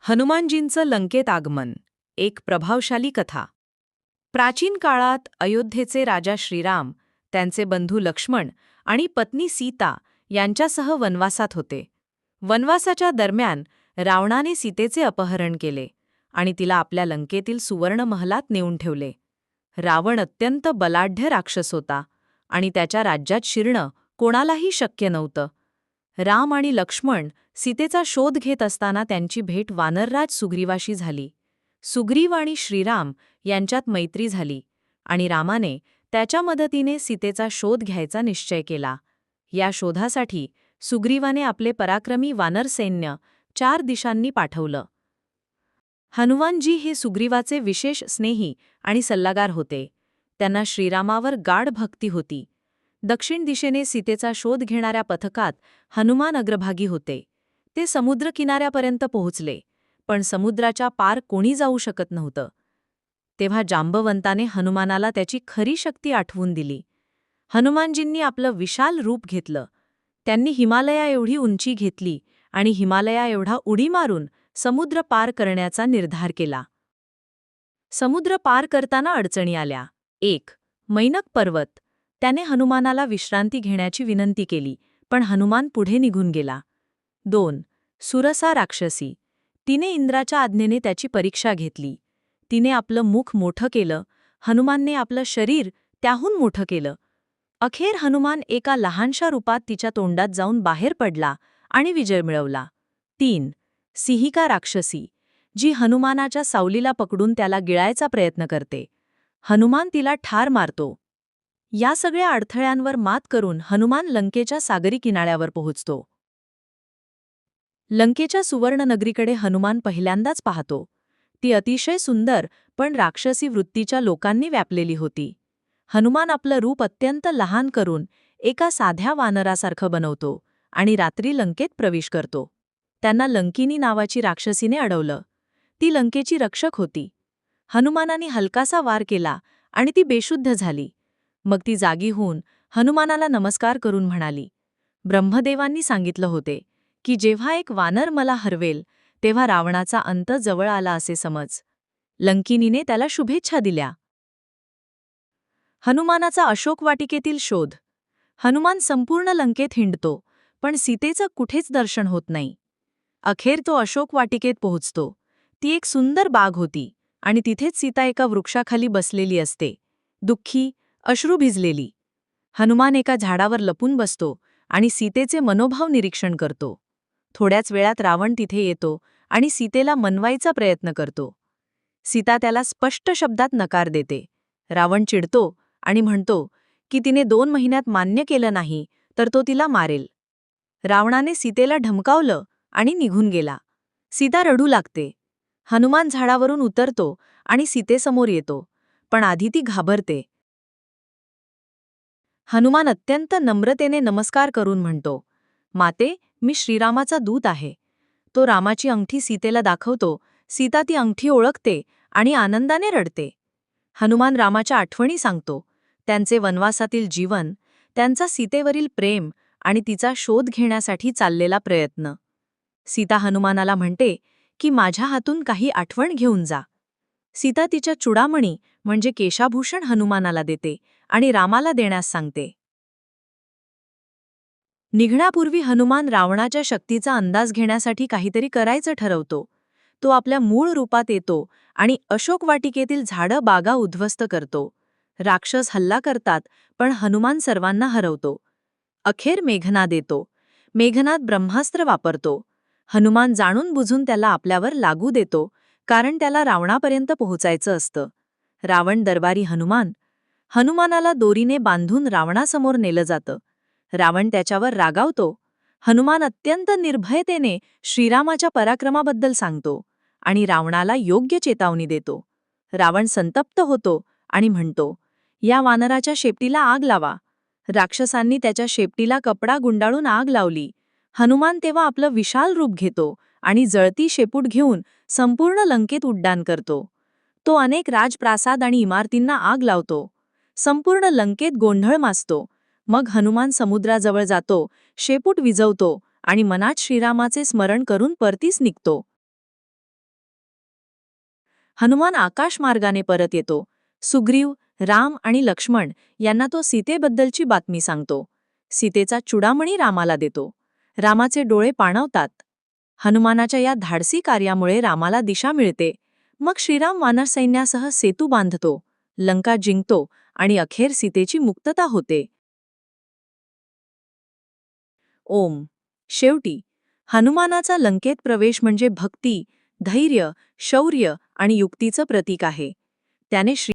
हनुमानजींचं लंकेत आगमन, एक प्रभावशाली कथा. प्राचीन काळात अयोध्येचे राजा श्रीराम, त्यांचे बंधू लक्ष्मण आणि पत्नी सीता यांच्यासह वनवासात होते. वनवासाच्या दरम्यान रावणाने सीतेचे अपहरण केले आणि तिला आपल्या लंकेतील सुवर्ण महलात नेऊन ठेवले. रावण अत्यंत बलाढ्य राक्षस होता आणि त्याच्या राज्यात शिरणं कोणालाही शक्य नव्हतं. राम आणि लक्ष्मण सीतेचा शोध घेत असताना त्यांची भेट वानरराज सुग्रीवाशी झाली. सुग्रीव आणि श्रीराम यांच्यात मैत्री झाली आणि रामाने त्याच्या मदतीने सीतेचा शोध घ्यायचा निश्चय केला. या शोधासाठी सुग्रीवाने आपले पराक्रमी वानर सैन्य 4 दिशांनी पाठवलं. हनुमानजी हे सुग्रीवाचे विशेष स्नेही आणि सल्लागार होते. त्यांना श्रीरामावर गाढ भक्ती होती. दक्षिण दिशेने सीतेचा शोध घेणाऱ्या पथकात हनुमान अग्रभागी होते. ते समुद्र किनाऱ्यापर्यंत पोहोचले, पण समुद्राच्या पार कोणी जाऊ शकत नव्हतं. तेव्हा जांबवंताने हनुमानाला त्याची खरी शक्ती आठवून दिली. हनुमानजींनी आपलं विशाल रूप घेतलं. त्यांनी हिमालया एवढी उंची घेतली आणि हिमालया एवढा उडी मारून समुद्र पार करण्याचा निर्धार केला. समुद्र पार करताना अडचणी आल्या. 1. मैनक पर्वत. त्याने हनुमानाला विश्रांती घेण्याची विनंती केली, पण हनुमान पुढे निघून गेला. 2. सुरसा राक्षसी. तिने इंद्राच्या आज्ञेने त्याची परीक्षा घेतली. तिने आपलं मुख मोठं केलं, हनुमानने आपलं शरीर त्याहून मोठं केलं. अखेर हनुमान एका लहानशा रूपात तिच्या तोंडात जाऊन बाहेर पडला आणि विजय मिळवला. 3. सिंहिका राक्षसी, जी हनुमानाच्या सावलीला पकडून त्याला गिळायचा प्रयत्न करते. हनुमान तिला ठार मारतो. या सगळ्या अडथळ्यांवर मात करून हनुमान लंकेच्या सागरी किनाऱ्यावर पोहोचतो. लंकेच्या सुवर्णनगरीकडे हनुमान पहिल्यांदाच पाहतो. ती अतिशय सुंदर पण राक्षसी वृत्तीच्या लोकांनी व्यापलेली होती. हनुमान आपलं रूप अत्यंत लहान करून एका साध्या वानरासारखं बनवतो आणि रात्री लंकेत प्रवेश करतो. त्यांना लंकिनी नावाची राक्षसीने अडवलं. ती लंकेची रक्षक होती. हनुमानाने हलकासा वार केला आणि ती बेशुद्ध झाली. मग ती जागी होऊन हनुमानाला नमस्कार करून म्हणाली, ब्रह्मदेवांनी सांगितलं होते की जेव्हा एक वानर मला हरवेल तेव्हा रावणाचा अंत जवळ आला असे समज. लंकिनीने त्याला शुभेच्छा दिल्या. हनुमानाचा अशोक वाटिकेतील शोध. हनुमान संपूर्ण लंकेत हिंडतो, पण सीतेचं कुठेच दर्शन होत नाही. अखेर तो अशोक वाटिकेत पोहोचतो. ती एक सुंदर बाग होती आणि तिथेच सीता एका वृक्षाखाली बसलेली असते, दुःखी, अश्रू भिजलेली. हनुमान एका झाडावर लपून बसतो आणि सीतेचे मनोभाव निरीक्षण करतो. थोड्याच वेळात रावण तिथे येतो आणि सीतेला मनवायचा प्रयत्न करतो. सीता त्याला स्पष्ट शब्दात नकार देते. रावण चिडतो आणि म्हणतो की तिने 2 महिन्यात मान्य केलं नाही तर तो तिला मारेल. रावणाने सीतेला धमकावलं आणि निघून गेला. सीता रडू लागते. हनुमान झाडावरून उतरतो आणि सीतेसमोर येतो, पण आधी ती घाबरते. हनुमान अत्यंत नम्रतेने नमस्कार करून म्हणतो, माते, मी श्रीरामाचा दूत आहे. तो रामाची अंगठी सीतेला दाखवतो. सीता ती अंगठी ओळखते आणि आनंदाने रडते. हनुमान रामाच्या आठवणी सांगतो, त्यांचे वनवासातील जीवन, त्यांचा सीतेवरील प्रेम आणि तिचा शोध घेण्यासाठी चाललेला प्रयत्न. सीता हनुमानाला म्हणते की माझ्या हातून काही आठवण घेऊन जा. सीता तिच्या चुडामणी म्हणजे केशाभूषण हनुमानाला देते आणि रामाला देण्यास सांगते. निघण्यापूर्वी हनुमान रावणाच्या शक्तीचा अंदाज घेण्यासाठी काहीतरी करायचं ठरवतो. तो आपल्या मूळ रूपात येतो आणि अशोक वाटिकेतील झाडं बागा उद्ध्वस्त करतो. राक्षस हल्ला करतात, पण हनुमान सर्वांना हरवतो. अखेर मेघनाद येतो. मेघनाद ब्रह्मास्त्र वापरतो. हनुमान जाणून बुजून त्याला आपल्यावर लागू देतो, कारण त्याला रावणापर्यंत पोहोचायचं असतं. रावण दरबारी हनुमानाला दोरीने बांधून रावणासमोर नेलं जातं. रावण त्याच्यावर रागावतो. हनुमान अत्यंत निर्भयतेने श्रीरामाच्या पराक्रमाबद्दल सांगतो आणि रावणाला योग्य चेतावणी देतो. रावण संतप्त होतो आणि म्हणतो, या वानराच्या शेपटीला आग लावा. राक्षसांनी त्याच्या शेपटीला कपडा गुंडाळून आग लावली. हनुमान तेव्हा आपलं विशाल रूप घेतो आणि जळती शेपूट घेऊन संपूर्ण लंकेत उड्डाण करतो. तो अनेक राजप्रासाद आणि इमारतींना आग लावतो. संपूर्ण लंकेत गोंधळ माजतो. मग हनुमान समुद्राजवळ जातो, शेपूट विझवतो आणि मनात श्रीरामाचे स्मरण करून परतीस निघतो. हनुमान आकाशमार्गाने परत येतो. सुग्रीव, राम आणि लक्ष्मण यांना तो सीतेबद्दलची बातमी सांगतो. सीतेचा चुडामणी रामाला देतो. रामाचे डोळे पाणावतात. हनुमानाच्या या धाडसी कार्यामुळे रामाला दिशा मिळते. मग श्रीराम वानरसैन्यासह सेतू बांधतो, लंका जिंकतो आणि अखेर सीतेची मुक्तता होते. ओम. शेवटी हनुमानाचा लंकेत प्रवेश म्हणजे भक्ती, धैर्य, शौर्य आणि युक्तीचं प्रतीक आहे. त्याने